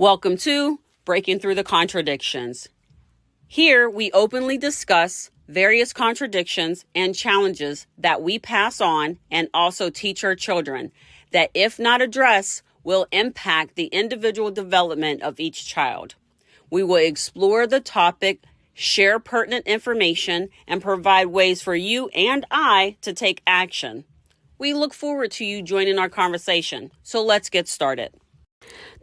Welcome to Breaking Through the Contradictions. Here we openly discuss various contradictions and challenges that we pass on and also teach our children that, if not addressed, will impact the individual development of each child. We will explore the topic, share pertinent information, and provide ways for you and I to take action. We look forward to you joining our conversation, so let's get started.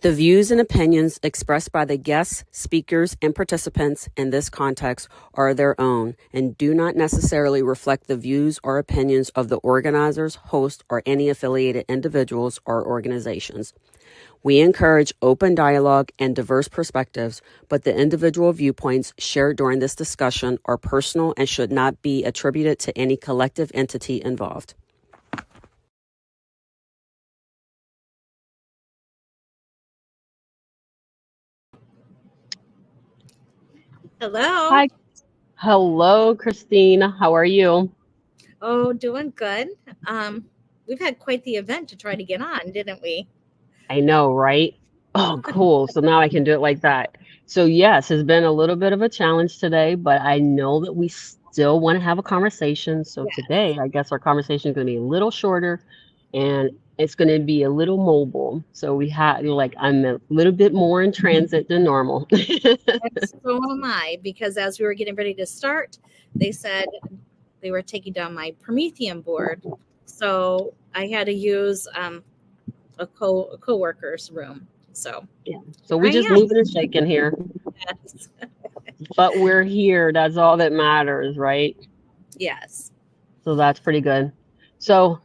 The views and opinions expressed by the guests, speakers, and participants in this context are their own and do not necessarily reflect the views or opinions of the organizers, hosts, or any affiliated individuals or organizations. We encourage open dialogue and diverse perspectives, but the individual viewpoints shared during this discussion are personal and should not be attributed to any collective entity involved. Hello. Hi. Hello, Christine. How are you? Oh, doing good. We've had quite the event to try to get on, didn't we? I know, right? Oh, cool. So now I can do it like that. So yes, it's been a little bit of a challenge today, but I know that we still want to have a conversation. So Yes. today, I guess our conversation is going to be a little shorter and it's going to be a little mobile. So I'm a little bit more in transit than normal. And so am I, because as we were getting ready to start, they said they were taking down my Promethean board. So I had to use a co-worker's room. So Yeah. So we just moving and shaking here. Yes. But we're here. That's all that matters, right? Yes. So that's pretty good. So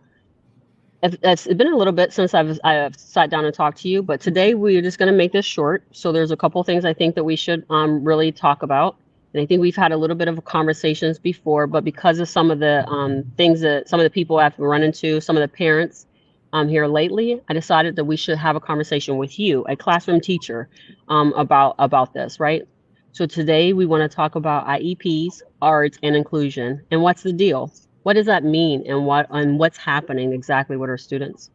it's been a little bit since I've sat down and talked to you, but today we're just going to make this short. So there's a couple things I think that we should really talk about. And I think we've had a little bit of conversations before, but because of some of the things that some of the people I've run into, some of the parents here lately, I decided that we should have a conversation with you, a classroom teacher, about this, right? So today we want to talk about IEPs, ARDs, and inclusion. And what's the deal? What does that mean, and what's happening exactly with our students?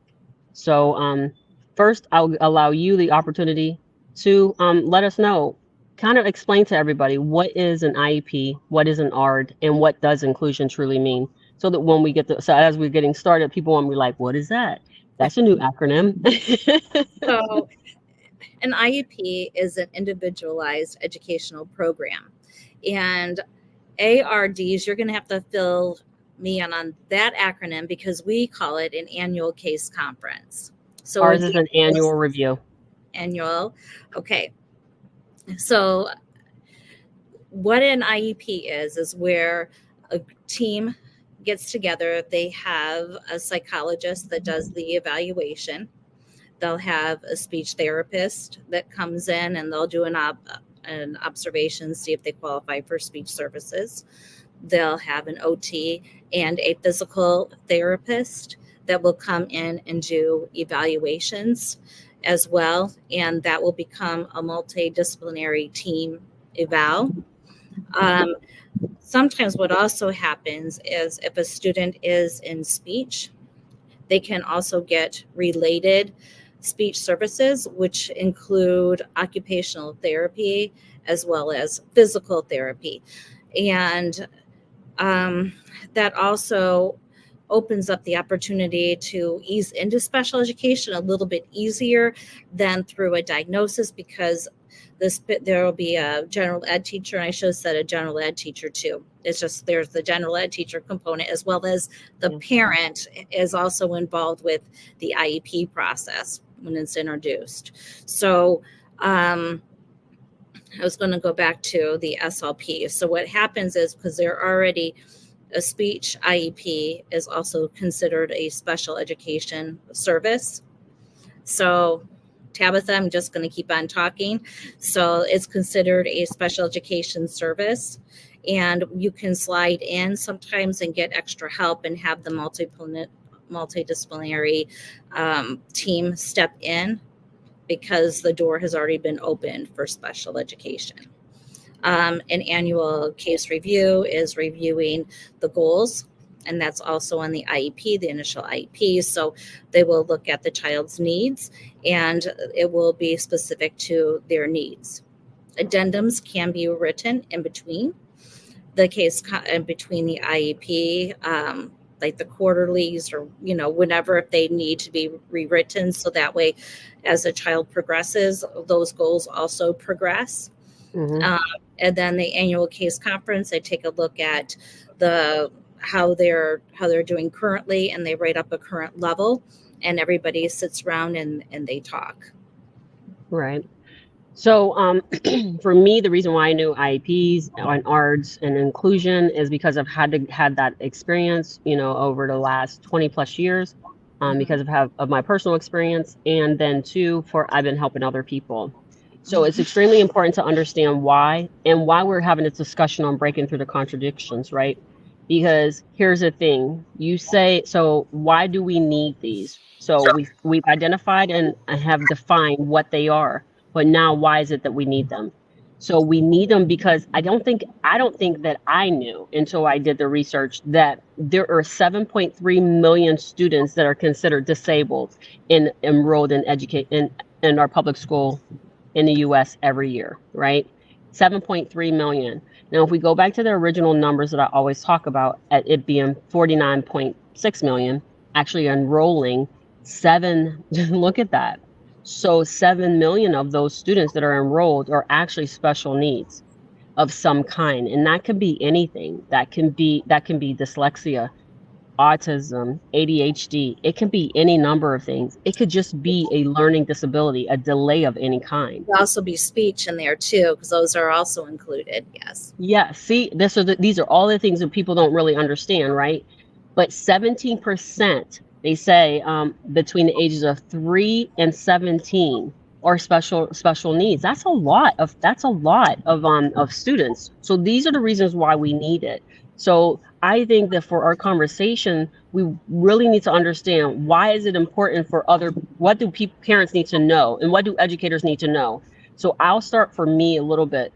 So first, I'll allow you the opportunity to let us know, kind of explain to everybody what is an IEP, what is an ARD, and what does inclusion truly mean, so that when we so as we're getting started, people won't be like, what is that? That's a new acronym. So an IEP is an individualized educational program. And ARDs, you're going to have to fill me in on that acronym because we call it an annual case conference. So Ours is an annual review. Annual. Okay. So what an IEP is where a team gets together. They have a psychologist that does the evaluation. They'll have a speech therapist that comes in and they'll do an observation, see if they qualify for speech services. They'll have an OT and a physical therapist that will come in and do evaluations as well. And that will become a multidisciplinary team eval. Sometimes what also happens is if a student is in speech, they can also get related speech services, which include occupational therapy as well as physical therapy. And that also opens up the opportunity to ease into special education a little bit easier than through a diagnosis, because there will be a general ed teacher, and I should have said a general ed teacher too. It's just there's the general ed teacher component, as well as the parent is also involved with the IEP process when it's introduced. So I was going to go back to the SLP. So what happens is, because they're already a speech IEP is also considered a special education service. So Tabitha, I'm just going to keep on talking. So it's considered a special education service, and you can slide in sometimes and get extra help and have the multidisciplinary team step in because the door has already been opened for special education. An annual case review is reviewing the goals and that's also on the IEP, the initial IEP. So they will look at the child's needs, and it will be specific to their needs. Addendums can be written in between the case, in between the IEP, like the quarterlies, or whenever, if they need to be rewritten, so that way as a child progresses, those goals also progress. Mm-hmm. And then the annual case conference, I take a look at how they're doing currently, and they write up a current level, and everybody sits around and they talk. Right. So for me, the reason why I knew IEPs and ARDs and inclusion is because I've had that experience, over the last 20 plus years, because of my personal experience, and then too, I've been helping other people. So it's extremely important to understand why we're having this discussion on breaking through the contradictions, right? Because here's the thing, you say, so why do we need these? So we've identified and have defined what they are, but now why is it that we need them? So we need them because I don't think that I knew until I did the research that there are 7.3 million students that are considered disabled enrolled in our public school in the US every year, right? 7.3 million. Now, if we go back to the original numbers that I always talk about, at it being 49.6 million, actually enrolling look at that. So 7 million of those students that are enrolled are actually special needs of some kind. And that can be anything. That can be dyslexia, autism, ADHD. It can be any number of things. It could just be a learning disability, a delay of any kind. There'll also be speech in there too, because those are also included. Yes. Yeah. See, these are all the things that people don't really understand, right? But 17%, they say, between the ages of 3 and 17 are special needs. That's a lot of students. So these are the reasons why we need it. So I think that for our conversation, we really need to understand, why is it important what do parents need to know, and what do educators need to know? So I'll start for me a little bit.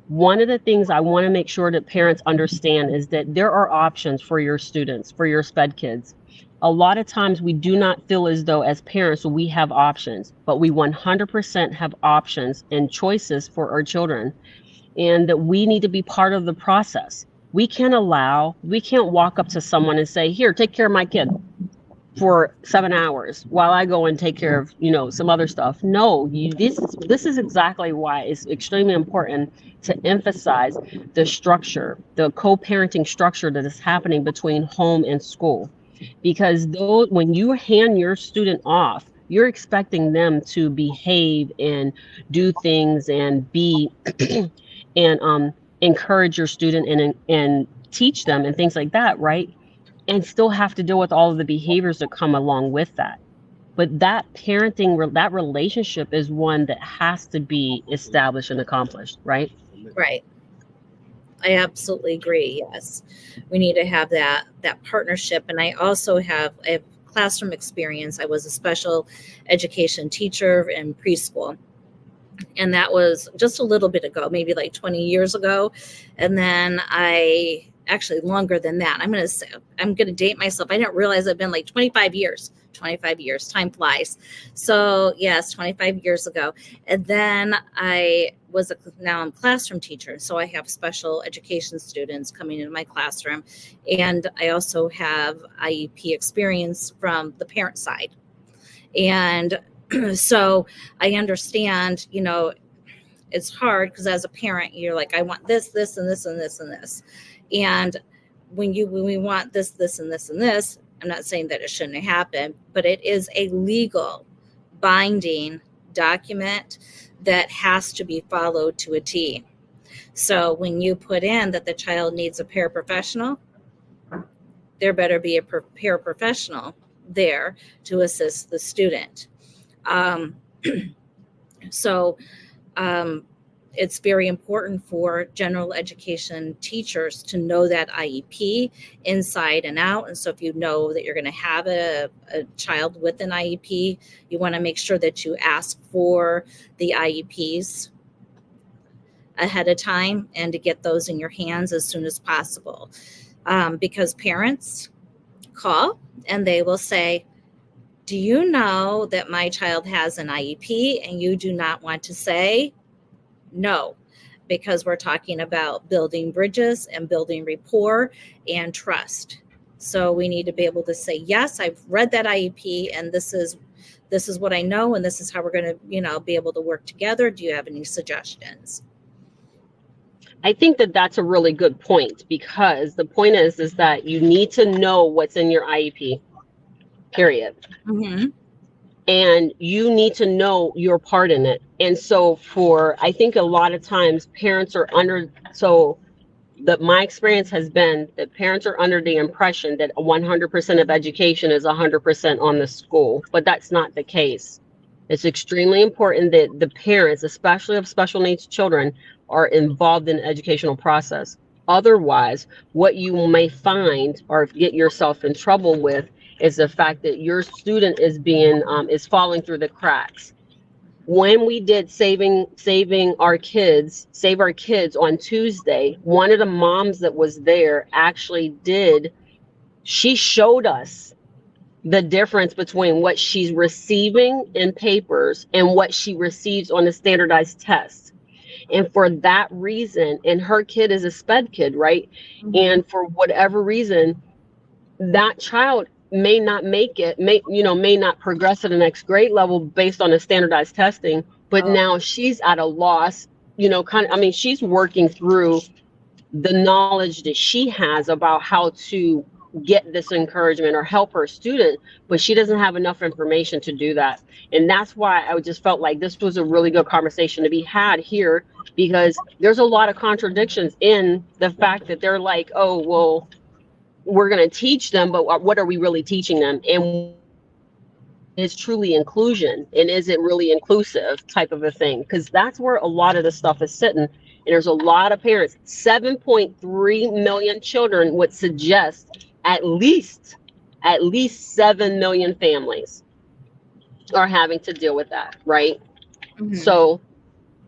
One of the things I want to make sure that parents understand is that there are options for your students, for your SPED kids. A lot of times we do not feel as though as parents we have options, but we 100% have options and choices for our children, and that we need to be part of the process. We can't walk up to someone and say, here, take care of my kid for 7 hours while I go and take care of, some other stuff. No, this is exactly why it's extremely important to emphasize the structure, the co-parenting structure that is happening between home and school. Because when you hand your student off, you're expecting them to behave and do things and be and encourage your student and teach them and things like that, right? And still have to deal with all of the behaviors that come along with that. But that that relationship is one that has to be established and accomplished, right? Right. I absolutely agree. Yes, we need to have that partnership. And I also have classroom experience. I was a special education teacher in preschool, and that was just a little bit ago, maybe like 20 years ago. And then actually longer than that. I'm going to date myself. I didn't realize I've been like 25 years. 25 years. Time flies. So yes, 25 years ago. And then now I'm a classroom teacher. So I have special education students coming into my classroom. And I also have IEP experience from the parent side. And so I understand, it's hard because as a parent, you're like, I want this, this, and this, and this, and this. And when we want this, this, and this, and this, I'm not saying that it shouldn't happen, but it is a legal binding document that has to be followed to a T. So when you put in that the child needs a paraprofessional, there better be a paraprofessional there to assist the student. It's very important for general education teachers to know that IEP inside and out. And so if you know that you're going to have a child with an IEP, you want to make sure that you ask for the IEPs ahead of time and to get those in your hands as soon as possible. Because parents call and they will say, do you know that my child has an IEP? And you do not want to say no, because we're talking about building bridges and building rapport and trust. So we need to be able to say, yes, I've read that IEP and this is what I know, and this is how we're going to, be able to work together. Do you have any suggestions? I think that that's a really good point, because the point is that you need to know what's in your IEP, period. Mm-hmm. And you need to know your part in it. And so I think a lot of times parents are my experience has been that parents are under the impression that 100% of education is 100% on the school, but that's not the case. It's extremely important that the parents, especially of special needs children, are involved in the educational process. Otherwise, what you may find or get yourself in trouble with is the fact that your student is falling through the cracks. When we did Save Our Kids on Tuesday, one of the moms that was there she showed us the difference between what she's receiving in papers and what she receives on the standardized test. And for that reason, and her kid is a SPED kid, right? Mm-hmm. And for whatever reason, that child may not make it, may not progress to the next grade level based on the standardized testing, but now she's at a loss, she's working through the knowledge that she has about how to get this encouragement or help her student, but she doesn't have enough information to do that. And that's why I just felt like this was a really good conversation to be had here, because there's a lot of contradictions in the fact that they're like, oh, well, we're going to teach them, but what are we really teaching them? And is truly inclusion, and is it really inclusive type of a thing? Because that's where a lot of the stuff is sitting. And there's a lot of parents, 7.3 million children would suggest at least 7 million families are having to deal with that, right? Mm-hmm. So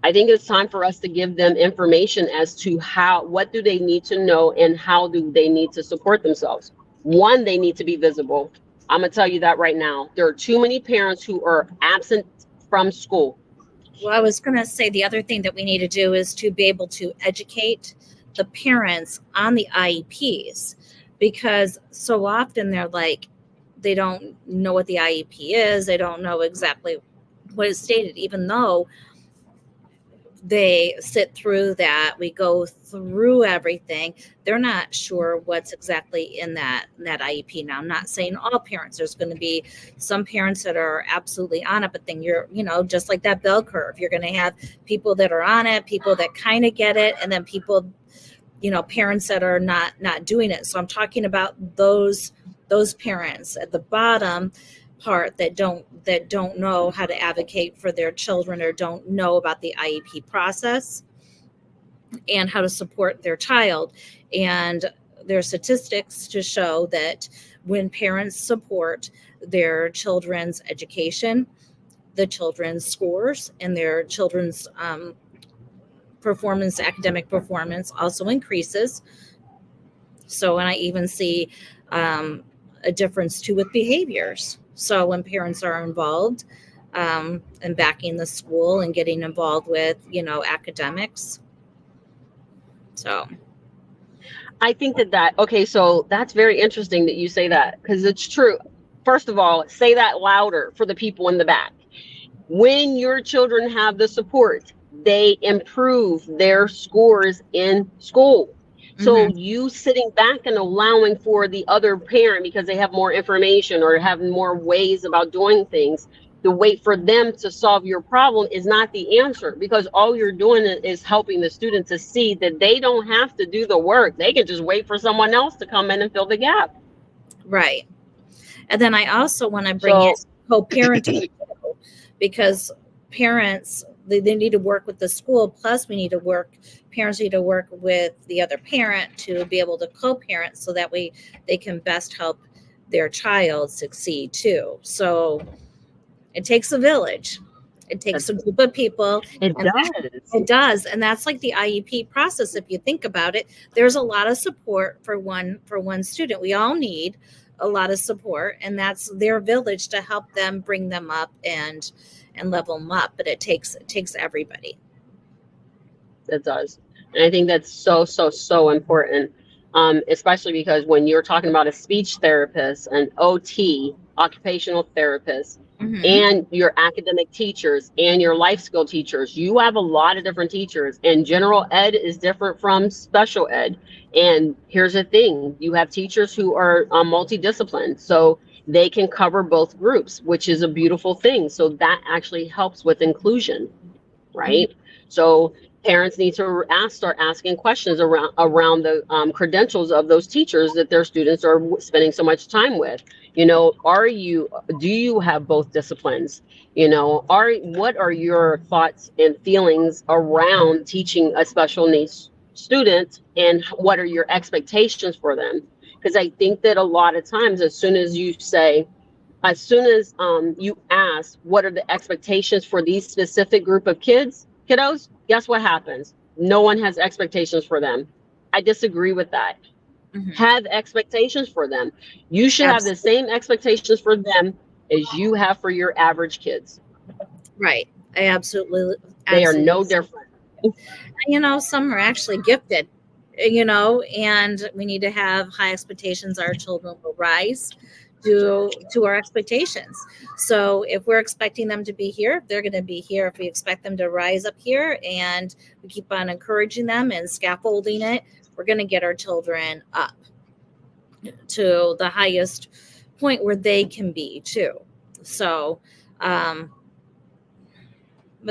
I think it's time for us to give them information as to what do they need to know and how do they need to support themselves. One, they need to be visible. I'm going to tell you that right now. There are too many parents who are absent from school. Well, I was going to say the other thing that we need to do is to be able to educate the parents on the IEPs, because so often they're like, they don't know what the IEP is. They don't know exactly what is stated, even though they sit through that, we go through everything. They're not sure what's exactly in that IEP. Now, I'm not saying all parents. There's going to be some parents that are absolutely on it, but then you're, just like that bell curve, you're going to have people that are on it, people that kind of get it, and then people, parents that are not doing it. So I'm talking about those parents at the bottom part that don't know how to advocate for their children, or don't know about the IEP process and how to support their child. And there are statistics to show that when parents support their children's education, the children's scores and their children's academic performance also increases. So, and I even see a difference too with behaviors. So when parents are involved and backing the school and getting involved with, academics. So I think okay, so that's very interesting that you say that, because it's true. First of all, say that louder for the people in the back. When your children have the support, they improve their scores in school. So you sitting back and allowing for the other parent, because they have more information or have more ways about doing things, to wait for them to solve your problem is not the answer, because all you're doing is helping the student to see that they don't have to do the work. They can just wait for someone else to come in and fill the gap. Right. And then I also want to bring in co-parenting, because parents, they need to work with the school. Plus parents need to work with the other parent to be able to co-parent, so that way they can best help their child succeed too. So it takes a village. It takes a group of people. It does. And that's like the IEP process. If you think about it, there's a lot of support for one student. We all need a lot of support, and that's their village to help them bring them up and level them up. But it takes everybody. It does. And I think that's so important, especially because when you're talking about a speech therapist, an OT, occupational therapist, and your academic teachers and your life skill teachers, you have a lot of different teachers, and general ed is different from special ed. And here's the thing, you have teachers who are multidisciplined, so they can cover both groups, which is a beautiful thing. So that actually helps with inclusion, right? So parents need to start asking questions around the credentials of those teachers that their students are spending so much time with. You know, do you have both disciplines? You know, what are your thoughts and feelings around teaching a special needs student, and what are your expectations for them? Because I think that a lot of times, as soon as you ask what are the expectations for these specific group of kiddos, guess what happens? No one has expectations for them. I disagree with that. Have expectations for them. You should have the same expectations for them as you have for your average kids. Right. I absolutely. They are no different. You know, some are actually gifted, you know, and we need to have high expectations. Our children will rise to our expectations. So if we're expecting them to be here, they're going to be here. If we expect them to rise up here and we keep on encouraging them and scaffolding it, we're going to get our children up to the highest point where they can be too. So, but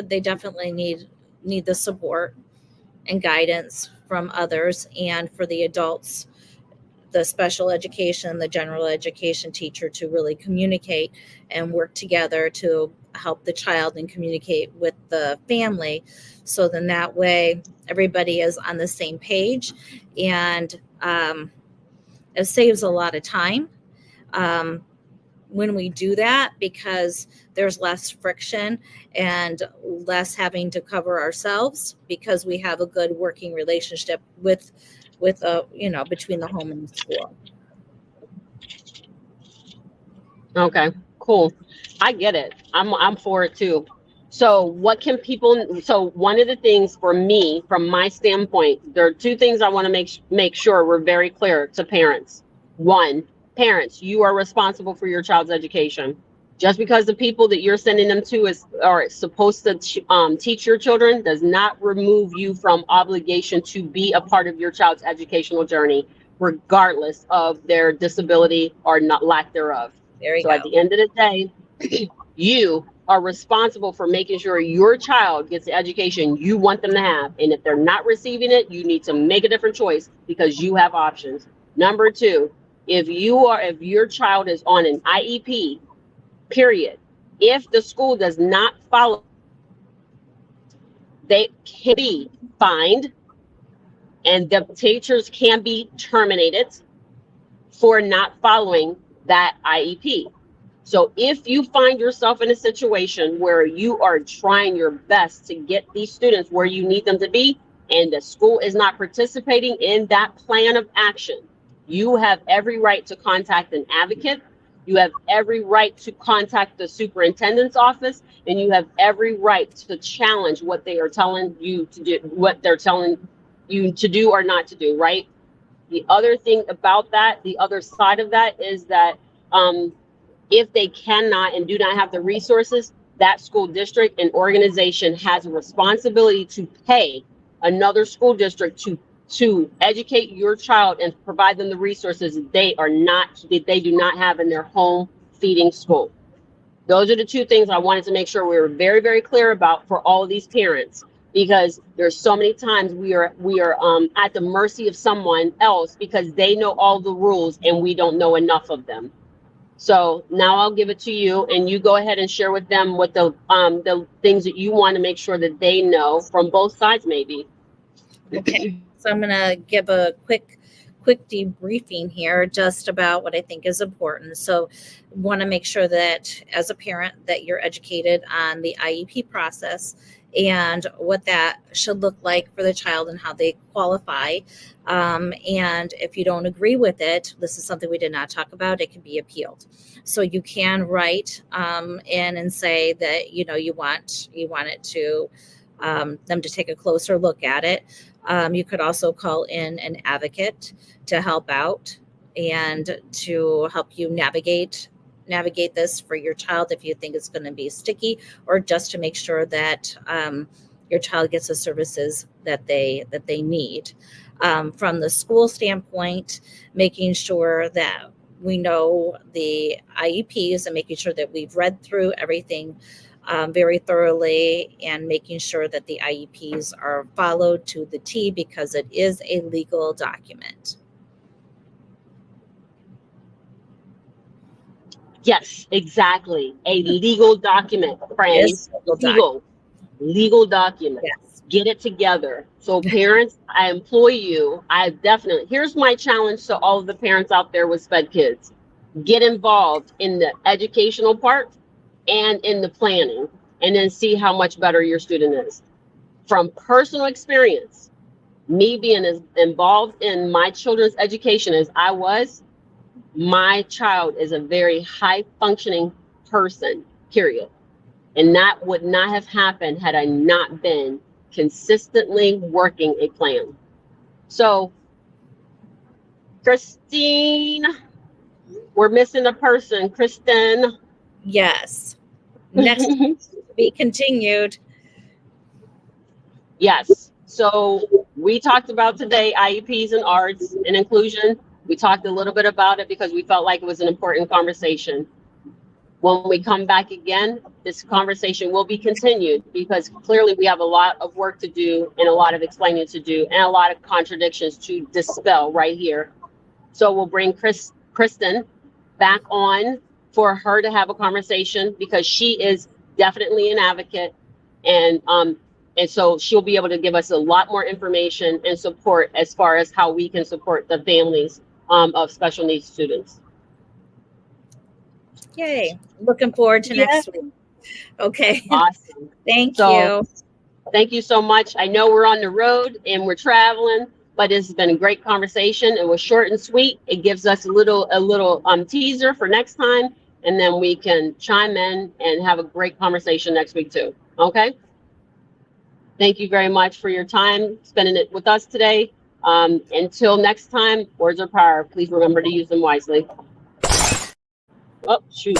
they definitely need the support and guidance from others, and for the adults, the special education, the general education teacher, to really communicate and work together to help the child and communicate with the family. So then that way everybody is on the same page, and it saves a lot of time when we do that, because there's less friction and less having to cover ourselves, because we have a good working relationship with between the home and the school. Okay, cool. I get it. I'm for it too. So one of the things for me, from my standpoint, there are two things I want to make sure we're very clear to parents. One, parents, you are responsible for your child's education. Just because the people that you're sending them to are supposed to teach your children does not remove you from obligation to be a part of your child's educational journey, regardless of their disability or not lack thereof. So at the end of the day, you are responsible for making sure your child gets the education you want them to have. And if they're not receiving it, you need to make a different choice, because you have options. Number two, if your child is on an IEP, period, if the school does not follow, they can be fined, and the teachers can be terminated for not following that IEP. So if you find yourself in a situation where you are trying your best to get these students where you need them to be, and the school is not participating in that plan of action, you have every right to contact an advocate. You have every right to contact the superintendent's office, and you have every right to challenge what they are telling you to do, what they're telling you to do or not to do, right? The other thing about that, the other side of that, is that if they cannot and do not have the resources, that school district and organization has a responsibility to pay another school district to educate your child and provide them the resources they do not have in their home feeding school. Those are the two things I wanted to make sure we were very, very clear about for all of these parents, because there's so many times we are at the mercy of someone else because they know all the rules and we don't know enough of them. So now I'll give it to you, and you go ahead and share with them what the things that you want to make sure that they know from both sides, maybe. Okay, so I'm going to give a quick debriefing here just about what I think is important. So want to make sure that as a parent that you're educated on the IEP process and what that should look like for the child and how they qualify. And if you don't agree with it, this is something we did not talk about, it can be appealed. So you can write in and say that, you want it to them to take a closer look at it. You could also call in an advocate to help out and to help you navigate this for your child if you think it's going to be sticky, or just to make sure that your child gets the services that they need. From the school standpoint, making sure that we know the IEPs and making sure that we've read through everything very thoroughly, and making sure that the IEPs are followed to the T, because it is a legal document. Yes, exactly. A legal document, friends. Yes, Legal document. Yes. Get it together. So parents, I implore you, here's my challenge to all of the parents out there with SPED kids. Get involved in the educational part and in the planning, and then see how much better your student is. From personal experience, me being as involved in my children's education as I was, my child is a very high functioning person, period. And that would not have happened had I not been consistently working a plan. So, Christine, we're missing a person. Kristen. Yes. Next to be continued. Yes. So we talked about today IEPs and ARDs and inclusion. We talked a little bit about it because we felt like it was an important conversation. When we come back again, this conversation will be continued, because clearly we have a lot of work to do and a lot of explaining to do and a lot of contradictions to dispel right here. So we'll bring Kristen back on for her to have a conversation, because she is definitely an advocate, and so she'll be able to give us a lot more information and support as far as how we can support the families of special needs students. Yay. Looking forward to next week. Okay. Awesome. Thank you. Thank you so much. I know we're on the road and we're traveling, but it's been a great conversation. It was short and sweet. It gives us a little teaser for next time, and then we can chime in and have a great conversation next week too. Okay? Thank you very much for your time spending it with us today. Until next time, words are power. Please remember to use them wisely. Oh, shoot.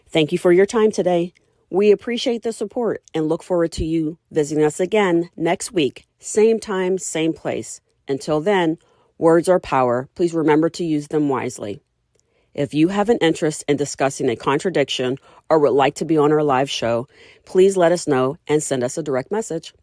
Thank you for your time today. We appreciate the support and look forward to you visiting us again next week. Same time, same place. Until then, words are power. Please remember to use them wisely. If you have an interest in discussing a contradiction or would like to be on our live show, please let us know and send us a direct message.